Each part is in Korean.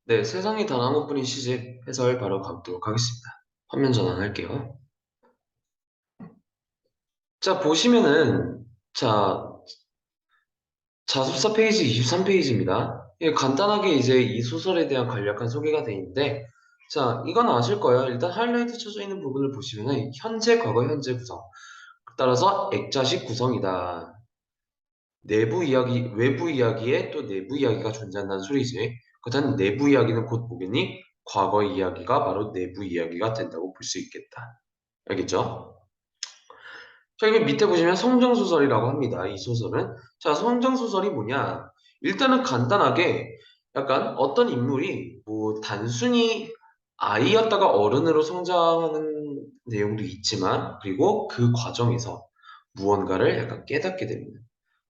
네, 세상에 단 한 곳뿐인 시집 해설 바로 가보도록 하겠습니다. 화면 전환할게요. 자, 보시면은, 자, 자습서 페이지 23페이지입니다. 간단하게 이제 이 소설에 대한 간략한 소개가 되어 있는데, 자, 이건 아실 거예요. 일단 하이라이트 쳐져 있는 부분을 보시면은, 현재, 과거, 현재 구성. 따라서 액자식 구성이다. 내부 이야기, 외부 이야기에 또 내부 이야기가 존재한다는 소리지. 그렇다면 내부 이야기는 곧 보겠니? 과거 이야기가 바로 내부 이야기가 된다고 볼 수 있겠다. 알겠죠? 자, 여기 밑에 보시면 성정소설이라고 합니다. 이 소설은. 자, 성정소설이 뭐냐? 일단은 간단하게 약간 어떤 인물이 뭐 단순히 아이였다가 어른으로 성장하는 내용도 있지만, 그리고 그 과정에서 무언가를 약간 깨닫게 됩니다.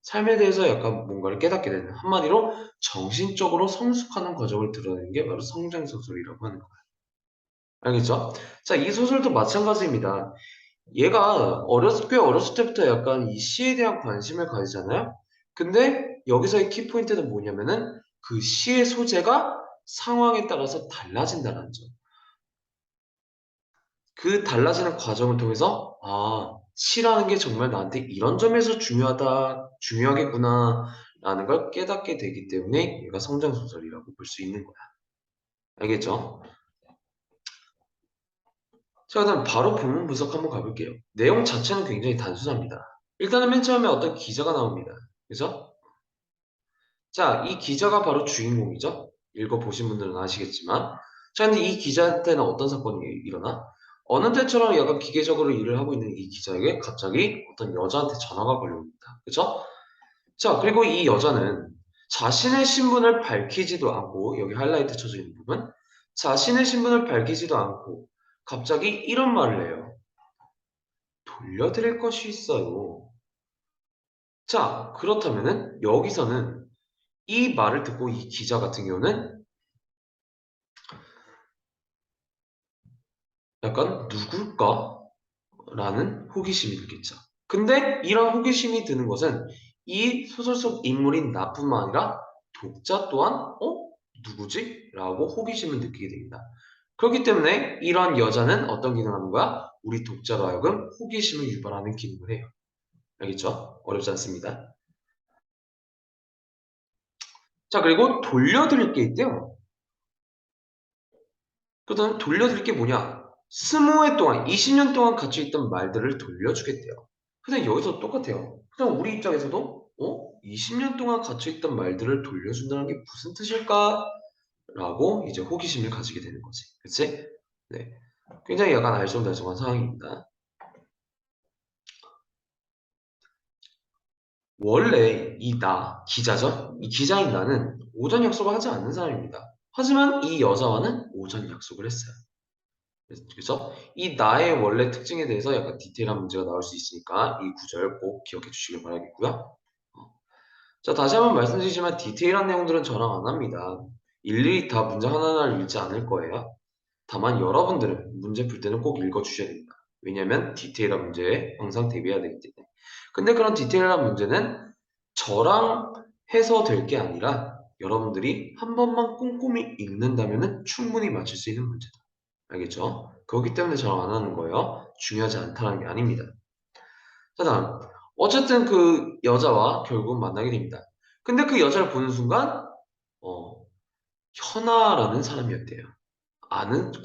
삶에 대해서 약간 뭔가를 깨닫게 되는, 한마디로 정신적으로 성숙하는 과정을 드러내는 게 바로 성장소설이라고 하는 거예요. 알겠죠? 자, 이 소설도 마찬가지입니다. 얘가 꽤 어렸을 때부터 약간 이 시에 대한 관심을 가지잖아요? 근데 여기서의 키포인트는 뭐냐면은 그 시의 소재가 상황에 따라서 달라진다는 점. 그 달라지는 과정을 통해서 시라는 게 정말 나한테 이런 점에서 중요하겠구나 라는 걸 깨닫게 되기 때문에 얘가 성장소설이라고 볼 수 있는 거야. 알겠죠? 자, 그다음 바로 본문 분석 한번 가볼게요. 내용 자체는 굉장히 단순합니다. 일단은 맨 처음에 어떤 기자가 나옵니다. 그죠? 자, 이 기자가 바로 주인공이죠? 읽어보신 분들은 아시겠지만. 자, 근데 이 기자한테는 어떤 사건이 일어나? 어느 때처럼 약간 기계적으로 일을 하고 있는 이 기자에게 갑자기 어떤 여자한테 전화가 걸려옵니다. 그죠? 자, 그리고 이 여자는 자신의 신분을 밝히지도 않고, 여기 하이라이트 쳐져 있는 부분, 자신의 신분을 밝히지도 않고, 갑자기 이런 말을 해요. 돌려드릴 것이 있어요. 자, 그렇다면은 여기서는 이 말을 듣고 이 기자 같은 경우는 약간 누굴까? 라는 호기심이 들겠죠. 근데 이런 호기심이 드는 것은 이 소설 속 인물인 나뿐만 아니라 독자 또한 누구지? 라고 호기심을 느끼게 됩니다. 그렇기 때문에 이런 여자는 어떤 기능을 하는 거야? 우리 독자로 하여금 호기심을 유발하는 기능을 해요. 알겠죠? 어렵지 않습니다. 자, 그리고 돌려드릴 게 있대요. 그다음 돌려드릴 게 뭐냐? 20회 동안, 20년 동안 갇혀있던 말들을 돌려주겠대요. 근데 여기서 똑같아요. 그냥 우리 입장에서도 20년 동안 갇혀있던 말들을 돌려준다는 게 무슨 뜻일까? 라고 이제 호기심을 가지게 되는 거지. 그치? 네. 굉장히 약간 알쏭달쏭한 상황입니다. 원래 기자죠? 이 기자인 나는 오전 약속을 하지 않는 사람입니다. 하지만 이 여자와는 오전 약속을 했어요. 그래서 이 나의 원래 특징에 대해서 약간 디테일한 문제가 나올 수 있으니까 이 구절 꼭 기억해 주시길 바라겠고요. 자, 다시 한번 말씀드리지만 디테일한 내용들은 저랑 안 합니다. 일일이 다 문제 하나하나를 읽지 않을 거예요. 다만 여러분들은 문제 풀 때는 꼭 읽어 주셔야 됩니다. 왜냐면 디테일한 문제에 항상 대비해야 되기 때문에. 근데 그런 디테일한 문제는 저랑 해서 될 게 아니라 여러분들이 한 번만 꼼꼼히 읽는다면 충분히 맞출 수 있는 문제다. 알겠죠? 그렇기 때문에 저랑 안 하는 거예요. 중요하지 않다는 게 아닙니다. 자, 다음. 어쨌든 그 여자와 결국 만나게 됩니다. 근데 그 여자를 보는 순간, 어, 현아라는 사람이었대요.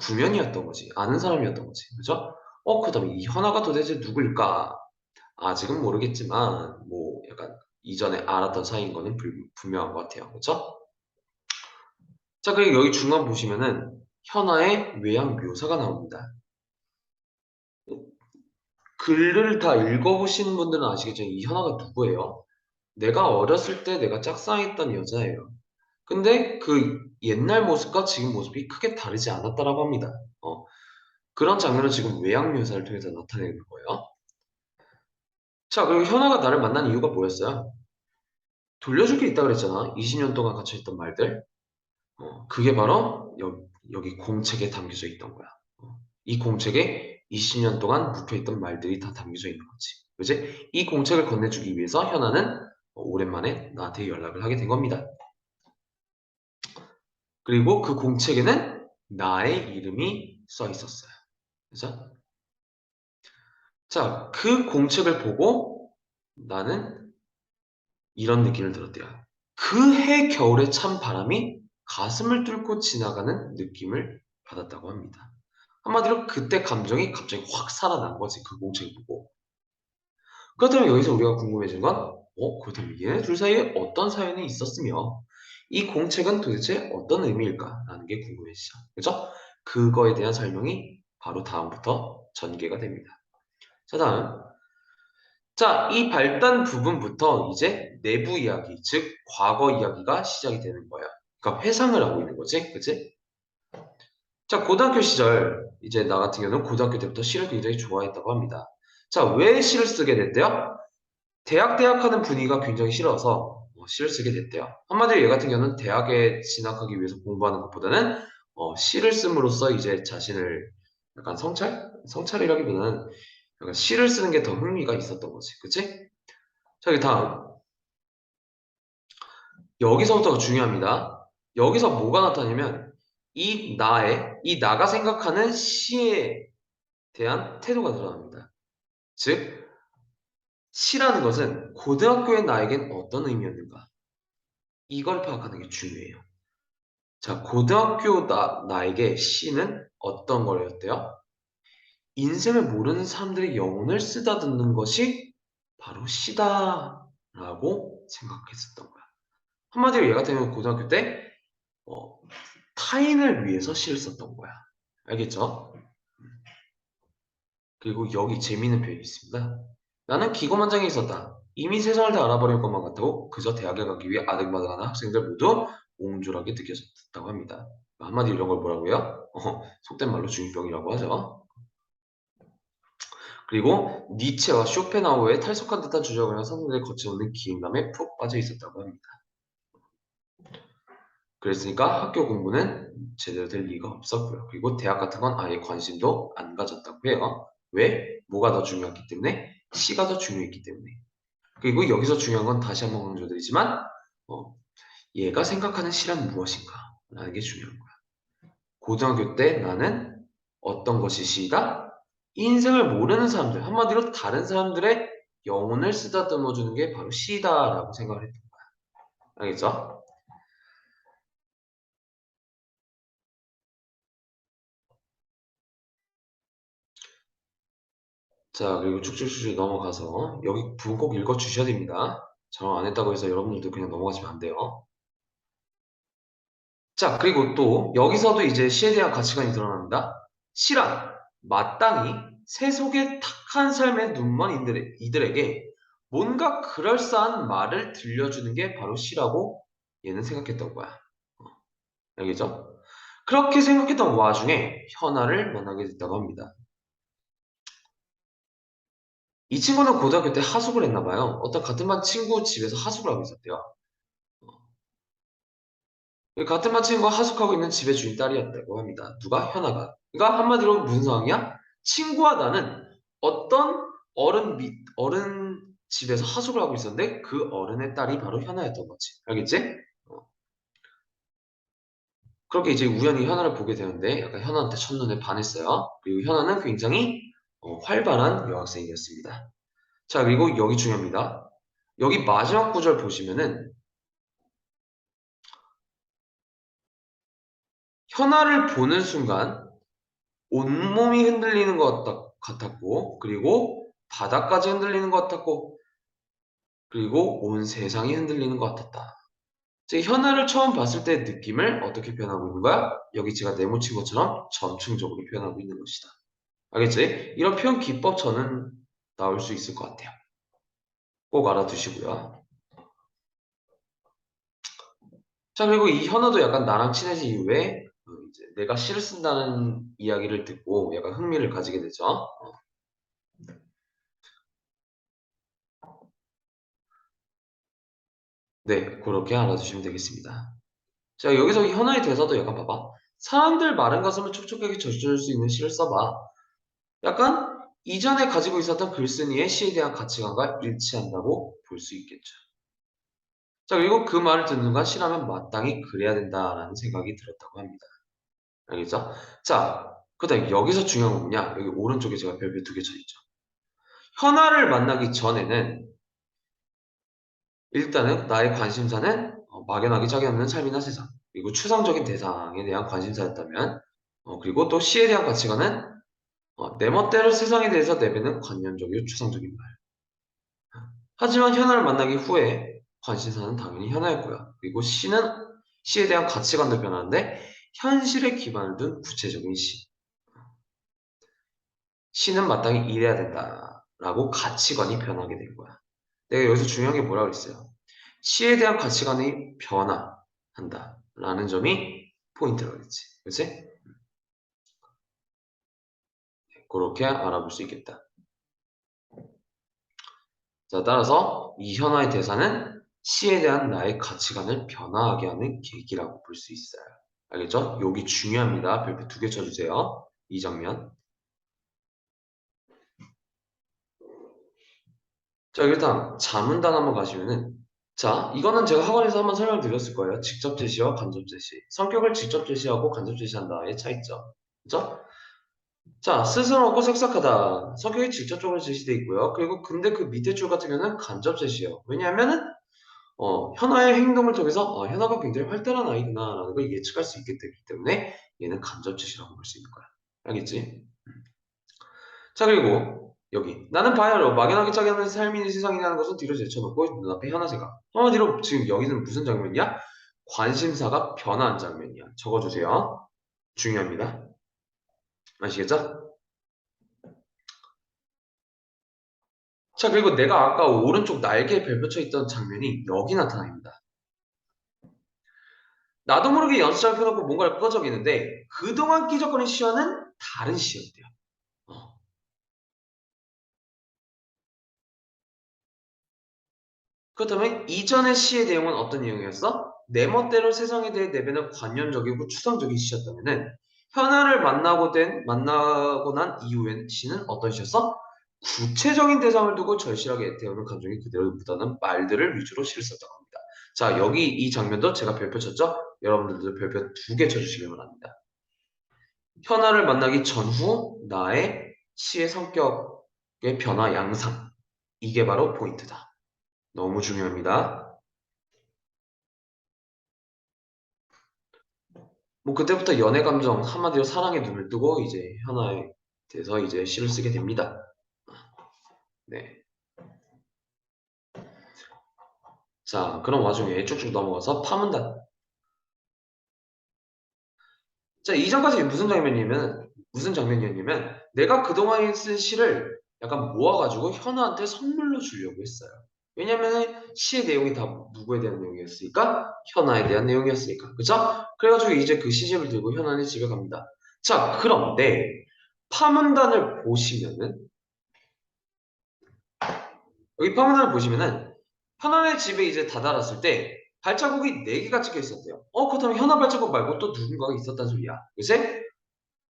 구면이었던 거지. 아는 사람이었던 거지. 그죠? 그 다음에 이 현아가 도대체 누굴까? 아직은 모르겠지만, 뭐, 약간 이전에 알았던 사이인 거는 분명한 것 같아요. 그죠? 자, 그리고 여기 중간 보시면은 현아의 외양 묘사가 나옵니다. 글을 다 읽어보신 분들은 아시겠죠? 이 현아가 누구예요? 내가 어렸을 때 내가 짝사랑했던 여자예요. 근데 그 옛날 모습과 지금 모습이 크게 다르지 않았다라고 합니다. 그런 장면을 지금 외양 묘사를 통해서 나타내는 거예요. 자, 그리고 현아가 나를 만난 이유가 뭐였어요? 돌려줄 게 있다 그랬잖아. 20년 동안 갇혀있던 말들. 그게 바로 여기 공책에 담겨져 있던 거야. 이 공책에 20년 동안 묵혀있던 말들이 다 담겨져 있는 거지. 그지? 이 공책을 건네주기 위해서 현아는 오랜만에 나한테 연락을 하게 된 겁니다. 그리고 그 공책에는 나의 이름이 써 있었어요. 그죠? 자, 그 공책을 보고 나는 이런 느낌을 들었대요. 그 해 겨울에 찬 바람이 가슴을 뚫고 지나가는 느낌을 받았다고 합니다. 한마디로 그때 감정이 갑자기 확 살아난 거지, 그 공책을 보고. 그렇다면 여기서 우리가 궁금해진 건, 그렇다면 얘네 둘 사이에 어떤 사연이 있었으며, 이 공책은 도대체 어떤 의미일까라는 게 궁금해지죠. 그죠? 그거에 대한 설명이 바로 다음부터 전개가 됩니다. 자, 다음. 자, 이 발단 부분부터 이제 내부 이야기, 즉 과거 이야기가 시작이 되는 거예요. 그러니까 회상을 하고 있는 거지, 그치? 자, 고등학교 시절 이제 나 같은 경우는 고등학교 때부터 시를 굉장히 좋아했다고 합니다. 자, 왜 시를 쓰게 됐대요? 대학 하는 분위기가 굉장히 싫어서 시를 쓰게 됐대요. 한마디로 얘 같은 경우는 대학에 진학하기 위해서 공부하는 것보다는 시를 씀으로써 이제 자신을 약간 성찰이라기보다는 약간 시를 쓰는 게 더 흥미가 있었던 거지, 그치? 자, 이 다음. 여기서부터가 중요합니다. 여기서 뭐가 나타나냐면 이 나가 생각하는 시에 대한 태도가 드러납니다. 즉, 시라는 것은 고등학교의 나에겐 어떤 의미였는가? 이걸 파악하는 게 중요해요. 자, 고등학교 나에게 시는 어떤 거였대요? 인생을 모르는 사람들의 영혼을 쓰다듬는 것이 바로 시다라고 생각했었던 거야. 한마디로 얘 같은 경우는 고등학교 때 어, 타인을 위해서 시를 썼던 거야. 알겠죠? 그리고 여기 재미있는 표현이 있습니다. 나는 기고만장해 있었다. 이미 세상을 다 알아버릴 것만 같다고 그저 대학에 가기 위해 아등바등하는 학생들 모두 옹졸하게 느껴졌다고 합니다. 한마디로 이런 걸 뭐라고 해요? 속된 말로 중2병이라고 하죠. 그리고 니체와 쇼펜하우어의 탈속한 듯한 주장을 선생들의 거침없는 기인감에 푹 빠져 있었다고 합니다. 그랬으니까 학교 공부는 제대로 될 리가 없었고요. 그리고 대학 같은 건 아예 관심도 안 가졌다고 해요. 왜? 뭐가 더 중요했기 때문에? 시가 더 중요했기 때문에. 그리고 여기서 중요한 건 다시 한번 강조드리지만 얘가 생각하는 시란 무엇인가? 라는 게 중요한 거야. 고등학교 때 나는 어떤 것이 시다? 인생을 모르는 사람들, 한마디로 다른 사람들의 영혼을 쓰다듬어주는 게 바로 시다라고 생각을 했던 거야. 알겠죠? 자, 그리고 쭉쭉쭉 넘어가서 여기 부분 꼭 읽어주셔야 됩니다. 저랑 안 했다고 해서 여러분들도 그냥 넘어가시면 안 돼요. 자, 그리고 또 여기서도 이제 시에 대한 가치관이 드러납니다. 시란 마땅히 세속의 탁한 삶의 눈먼 이들에게 뭔가 그럴싸한 말을 들려주는 게 바로 시라고 얘는 생각했던 거야. 알겠죠? 그렇게 생각했던 와중에 현아를 만나게 됐다고 합니다. 이 친구는 고등학교 때 하숙을 했나 봐요. 어떤 같은 반 친구 집에서 하숙을 하고 있었대요. 같은 반 친구가 하숙하고 있는 집의 주인 딸이었다고 합니다. 누가? 현아가. 그러니까 한마디로 무슨 상황이야? 친구와 나는 어떤 어른 집에서 하숙을 하고 있었는데 그 어른의 딸이 바로 현아였던 거지. 알겠지? 어. 그렇게 이제 우연히 현아를 보게 되는데 약간 현아한테 첫눈에 반했어요. 그리고 현아는 굉장히 활발한 여학생이었습니다. 자, 그리고 여기 중요합니다. 여기 마지막 구절 보시면은 현아를 보는 순간 온몸이 흔들리는 것 같았고, 그리고 바닥까지 흔들리는 것 같았고, 그리고 온 세상이 흔들리는 것 같았다. 즉, 현아를 처음 봤을 때 느낌을 어떻게 표현하고 있는 거야? 여기 제가 네모친 것처럼 점층적으로 표현하고 있는 것이다. 알겠지? 이런 표현 기법 저는 나올 수 있을 것 같아요. 꼭 알아두시고요. 자, 그리고 이 현아도 약간 나랑 친해진 이후에 이제 내가 시를 쓴다는 이야기를 듣고 약간 흥미를 가지게 되죠. 네, 그렇게 알아두시면 되겠습니다. 자, 여기서 현아의 대사도 약간 봐봐. 사람들 마른 가슴을 촉촉하게 젖어줄 수 있는 시를 써봐. 약간 이전에 가지고 있었던 글쓴이의 시에 대한 가치관과 일치한다고 볼 수 있겠죠. 자, 그리고 그 말을 듣는 순간 C라면 마땅히 그래야 된다라는 생각이 들었다고 합니다. 알겠죠? 자, 그다음 여기서 중요한 건 뭐냐? 여기 오른쪽에 제가 별표 2개 쳐있죠. 현아를 만나기 전에는 일단은 나의 관심사는 막연하게 짝이 없는 삶이나 세상, 그리고 추상적인 대상에 대한 관심사였다면, 그리고 또 C에 대한 가치관은 내 멋대로 세상에 대해서 내뱉는 관념적이고 추상적인 말. 하지만 현아를 만나기 후에 관심사는 당연히 현아였고요. 그리고 C에 대한 가치관도 변하는데 현실에 기반을 둔 구체적인 C. C는 마땅히 이래야 된다라고 가치관이 변하게 된 거야. 내가 여기서 중요한 게 뭐라고 그랬어요? C에 대한 가치관이 변화한다라는 점이 포인트라고 그랬지. 그치? 그렇게 알아볼 수 있겠다. 자, 따라서 이 현아의 대사는 C에 대한 나의 가치관을 변화하게 하는 계기라고 볼 수 있어요. 알겠죠? 여기 중요합니다. 별표 2개 쳐주세요. 이 장면. 자, 일단 자문단 한번 가시면은 자, 이거는 제가 학원에서 한번 설명드렸을 거예요. 직접 제시와 간접 제시. 성격을 직접 제시하고 간접 제시한다의 차이점. 그죠? 자, 스스럼없고 색색하다. 성격이 직접적으로 제시돼 있고요. 그리고 근데 그 밑에 줄 같은 경우는 간접 제시예요. 왜냐하면은 현아의 행동을 통해서 현아가 굉장히 활달한 아이구나라는 걸 예측할 수 있기 때문에 얘는 간접 제시라고 볼 수 있는 거야. 알겠지? 자, 그리고 여기 나는 바야흐로 막연하게 짝이 없는 삶이 세상이라는 것은 뒤로 제쳐놓고 눈앞에 현아 생각. 한마디로 지금 여기는 무슨 장면이야? 관심사가 변화한 장면이야. 적어주세요. 중요합니다. 아시겠죠? 자, 그리고 내가 아까 오른쪽 날개에 별표쳐 있던 장면이 여기 나타납니다. 나도 모르게 연습장을 펴놓고 뭔가를 끄적이는데 그동안 끼적거린 시와는 다른 시였대요. 어. 그렇다면 이전의 시의 내용은 어떤 내용이었어? 내 멋대로 세상에 대해 내뱉는 관념적이고 추상적인 시였다면은 현아를 만나고 난 이후의 시는 어떤 시였어? 구체적인 대상을 두고 절실하게 애태우는 감정이 그대로 묻어나는 말들을 위주로 시를 썼다고 합니다. 자, 여기 이 장면도 제가 별표 쳤죠? 여러분들도 별표 2개 쳐주시면 합니다. 현아를 만나기 전후 나의 시의 성격의 변화 양상. 이게 바로 포인트다. 너무 중요합니다. 뭐 그때부터 연애 감정 한마디로 사랑의 눈을 뜨고 이제 현아에 대해서 이제 시를 쓰게 됩니다. 네. 자, 그런 와중에 쭉쭉 넘어가서 파문단. 자, 이전까지 무슨 장면이었냐면 내가 그동안 쓴 시를 약간 모아가지고 현아한테 선물로 주려고 했어요. 왜냐면은 시의 내용이 다 누구에 대한 내용이었으니까? 현아에 대한 내용이었으니까. 그죠? 그래가지고 이제 그 시집을 들고 현아는 집에 갑니다. 자, 그런데 파문단을 보시면은 여기 파문단을 보시면은 현아의 집에 이제 다다랐을 때 발자국이 4개가 찍혀 있었대요. 그렇다면 현아 발자국 말고 또 누군가가 있었단 소리야. 그치?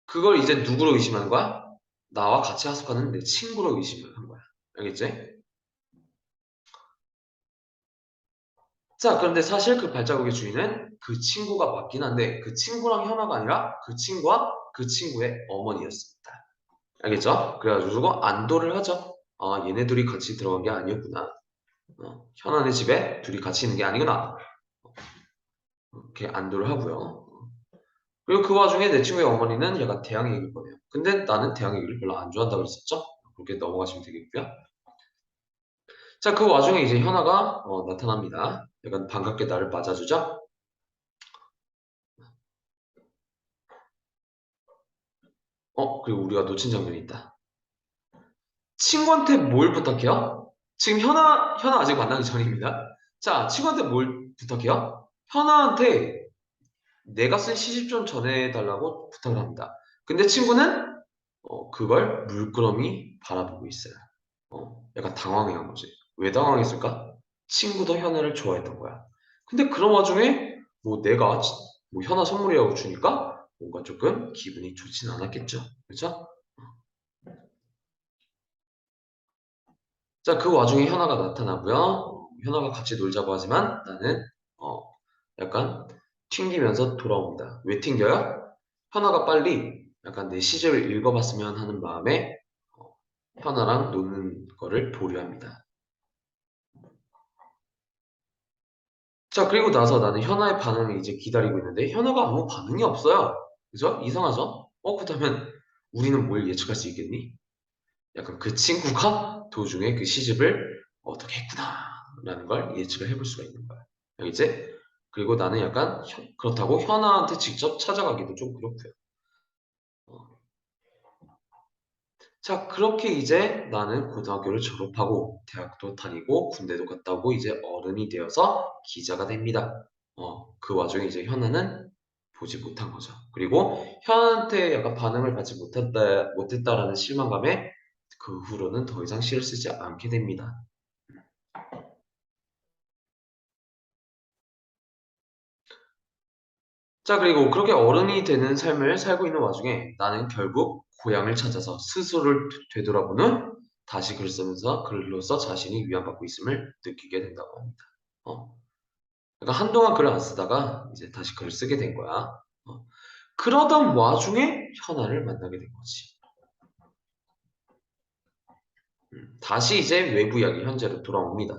그걸 이제 누구로 의심하는 거야? 나와 같이 하숙하는 내 친구로 의심을 한 거야. 알겠지? 자, 그런데 사실 그 발자국의 주인은 그 친구가 맞긴 한데 그 친구랑 현아가 아니라 그 친구와 그 친구의 어머니였습니다. 알겠죠? 그래가지고 안도를 하죠. 아, 얘네 둘이 같이 들어간 게 아니었구나. 현아네 집에 둘이 같이 있는 게 아니구나. 이렇게 안도를 하고요. 그리고 그 와중에 내 친구의 어머니는 약간 대항 얘기를 꺼내요. 근데 나는 대항 얘기를 별로 안 좋아한다고 그랬었죠? 그렇게 넘어가시면 되겠고요. 자, 그 와중에 이제 현아가 나타납니다. 약간 반갑게 나를 맞아주죠? 그리고 우리가 놓친 장면이 있다. 친구한테 뭘 부탁해요? 지금 현아 아직 만나기 전입니다. 자, 친구한테 뭘 부탁해요? 현아한테 내가 쓴 시집 좀 전해달라고 부탁을 합니다. 근데 친구는 그걸 물끄러미 바라보고 있어요. 약간 당황해한 거지. 왜 당황했을까? 친구도 현아를 좋아했던 거야. 근데 그런 와중에 뭐 내가 뭐 현아 선물이라고 주니까 뭔가 조금 기분이 좋진 않았겠죠. 그렇죠? 자, 그 와중에 현아가 나타나고요. 현아가 같이 놀자고 하지만 나는 약간 튕기면서 돌아옵니다. 왜 튕겨요? 현아가 빨리 약간 내 시집을 읽어봤으면 하는 마음에 어, 현아랑 노는 거를 보류합니다. 자, 그리고 나서 나는 현아의 반응을 이제 기다리고 있는데 현아가 아무 반응이 없어요. 그죠? 이상하죠? 그렇다면 우리는 뭘 예측할 수 있겠니? 약간 그 친구가 도중에 그 시집을 어떻게 했구나라는 걸 예측을 해볼 수가 있는 거야. 이제 그리고 나는 약간 그렇다고 현아한테 직접 찾아가기도 좀 그렇고요. 어, 자, 그렇게 이제 나는 고등학교를 졸업하고 대학도 다니고 군대도 갔다 오고 이제 어른이 되어서 기자가 됩니다. 그 와중에 이제 현아는 보지 못한 거죠. 그리고 현아한테 약간 반응을 받지 못했다라는 실망감에 그 후로는 더 이상 시를 쓰지 않게 됩니다. 자, 그리고 그렇게 어른이 되는 삶을 살고 있는 와중에 나는 결국 고향을 찾아서 스스로를 되돌아보는 다시 글 쓰면서 글로써 자신이 위안받고 있음을 느끼게 된다고 합니다. 어. 그러니까 한동안 글을 안 쓰다가 이제 다시 글을 쓰게 된 거야. 어. 그러던 와중에 현아를 만나게 된 거지. 다시 이제 외부 이야기 현재로 돌아옵니다.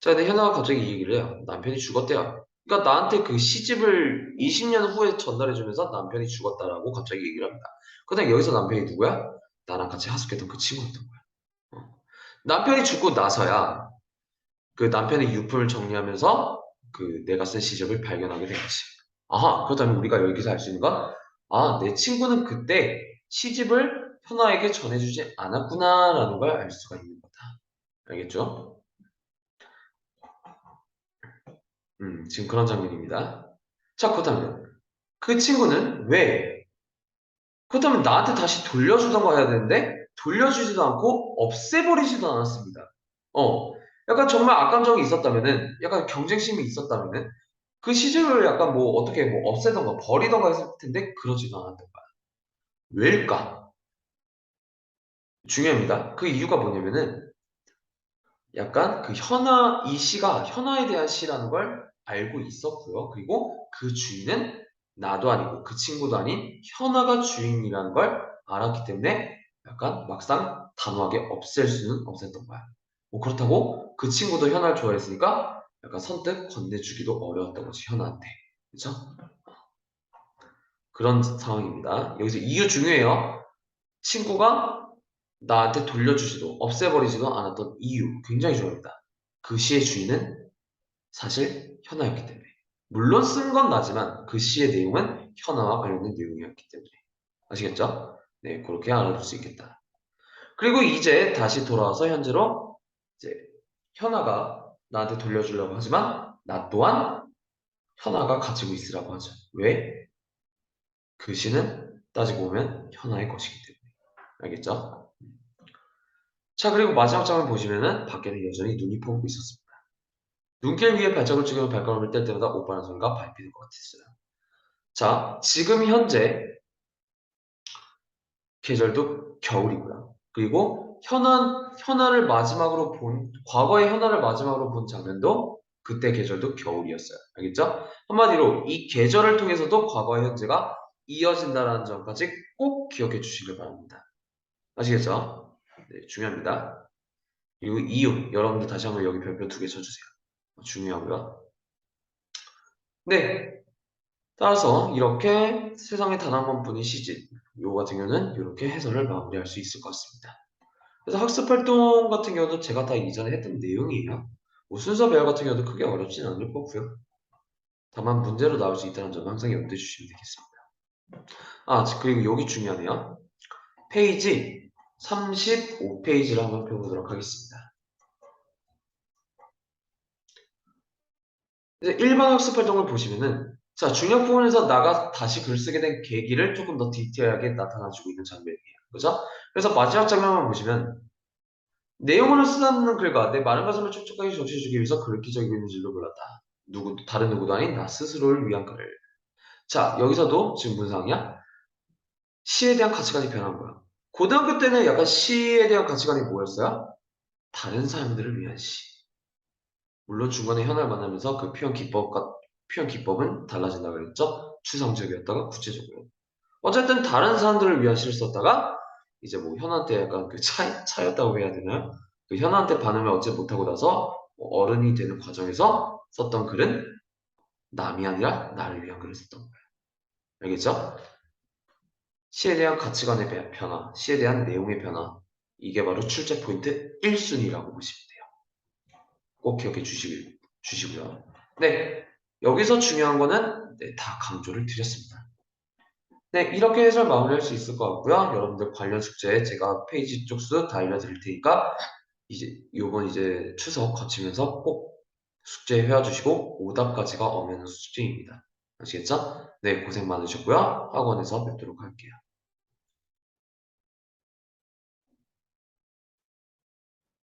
자, 근데 현아가 갑자기 이 얘기를 해요. 남편이 죽었대요. 그러니까 나한테 그 시집을 20년 후에 전달해주면서 남편이 죽었다라고 갑자기 얘기를 합니다. 그다음 여기서 남편이 누구야? 나랑 같이 하숙했던 그 친구였던 거야. 남편이 죽고 나서야 그 남편의 유품을 정리하면서 그 내가 쓴 시집을 발견하게 된 거지. 아하, 그렇다면 우리가 여기서 알 수 있는 건, 내 친구는 그때 시집을 현아에게 전해주지 않았구나라는 걸 알 수가 있는 거다. 알겠죠? 지금 그런 장면입니다. 자, 그렇다면 그 친구는 왜? 그렇다면 나한테 다시 돌려주던가 해야 되는데 돌려주지도 않고 없애버리지도 않았습니다. 어, 약간 정말 악감정이 있었다면은, 약간 경쟁심이 있었다면은 그 시집을 약간 뭐 어떻게 뭐 없애던가 버리던가 했을 텐데 그러지도 않았던 거야. 왜일까? 중요합니다. 그 이유가 뭐냐면은 약간 그 현아 이 시가 현아에 대한 시라는 걸 알고 있었고요. 그리고 그 주인은 나도 아니고 그 친구도 아닌 현아가 주인이라는 걸 알았기 때문에 약간 막상 단호하게 없앨 수는 없었던 거야. 뭐 그렇다고 그 친구도 현아를 좋아했으니까 약간 선뜻 건네주기도 어려웠던 거지 현아한테. 그렇죠? 그런 상황입니다. 여기서 이유 중요해요. 친구가 나한테 돌려주지도 없애버리지도 않았던 이유 굉장히 중요합니다. 그 시의 주인은 사실 현아였기 때문에. 물론 쓴 건 나지만 그 시의 내용은 현아와 관련된 내용이었기 때문에. 아시겠죠? 네, 그렇게 알아둘 수 있겠다. 그리고 이제 다시 돌아와서 현재로 이제 현아가 나한테 돌려주려고 하지만 나 또한 현아가 가지고 있으라고 하죠. 왜? 그 시는 따지고 보면 현아의 것이기 때문에. 알겠죠? 자, 그리고 마지막 장을 보시면은 밖에는 여전히 눈이 퍼붓고 있었습니다. 눈길 위에 발자국을 찍으며 발걸음을 뗄 때마다 오빠는 손과 밟히는 것 같았어요. 자, 지금 현재 계절도 겨울이고요. 그리고 과거의 현아를 마지막으로 본 장면도 그때 계절도 겨울이었어요. 알겠죠? 한마디로 이 계절을 통해서도 과거와 현재가 이어진다는 점까지 꼭 기억해 주시길 바랍니다. 아시겠죠? 네, 중요합니다. 그리고 이유, 여러분들 다시 한번 여기 별표 2개 쳐주세요. 중요하고요. 네, 따라서 이렇게 세상에 단 한 번뿐인 시집, 요 같은 경우는 이렇게 해설을 마무리할 수 있을 것 같습니다. 그래서 학습 활동 같은 경우도 제가 다 이전에 했던 내용이에요. 뭐 순서 배열 같은 경우도 크게 어렵진 않을 거고요. 다만 문제로 나올 수 있다는 점 항상 염두해 주시면 되겠습니다. 그리고 여기 중요하네요. 페이지 35페이지를 한번 펴보도록 하겠습니다. 이제 일반 학습 활동을 보시면은 자, 중요 부분에서 나가 다시 글 쓰게 된 계기를 조금 더 디테일하게 나타나주고 있는 장면이에요. 그죠? 그래서 마지막 장면만 보시면 내용을 쓰다는 글과 내 많은 가슴을 촉촉하게 적셔주기 위해서 그렇게 적이고 있는 줄도 몰랐다. 다른 누구도 아닌 나 스스로를 위한 글을. 자, 여기서도 지금 무슨 상황이야? 시에 대한 가치관이 변한 거야. 고등학교 때는 약간 시에 대한 가치관이 뭐였어요? 다른 사람들을 위한 시. 물론 중간에 현을 만나면서 그 표현 기법은 달라진다고 그랬죠? 추상적이었다가 구체적으로. 어쨌든 다른 사람들을 위한 시를 썼다가 이제 뭐 현한테 약간 그 차였다고 해야 되나요? 그 현한테 반응을 얻지 못하고 나서 뭐 어른이 되는 과정에서 썼던 글은 남이 아니라 나를 위한 글을 썼던 거예요. 알겠죠? 시에 대한 가치관의 변화, 시에 대한 내용의 변화. 이게 바로 출제 포인트 1순위라고 보시면 돼요. 꼭 기억해 주시고요. 네, 여기서 중요한 거는 네, 다 강조를 드렸습니다. 네, 이렇게 해서 마무리할 수 있을 것 같고요. 여러분들 관련 숙제 제가 페이지 쪽수 다 알려드릴 테니까 요번 이제 추석 거치면서 꼭 숙제 해와주시고 오답까지가 엄연한 숙제입니다. 아시겠죠? 네, 고생 많으셨고요. 학원에서 뵙도록 할게요.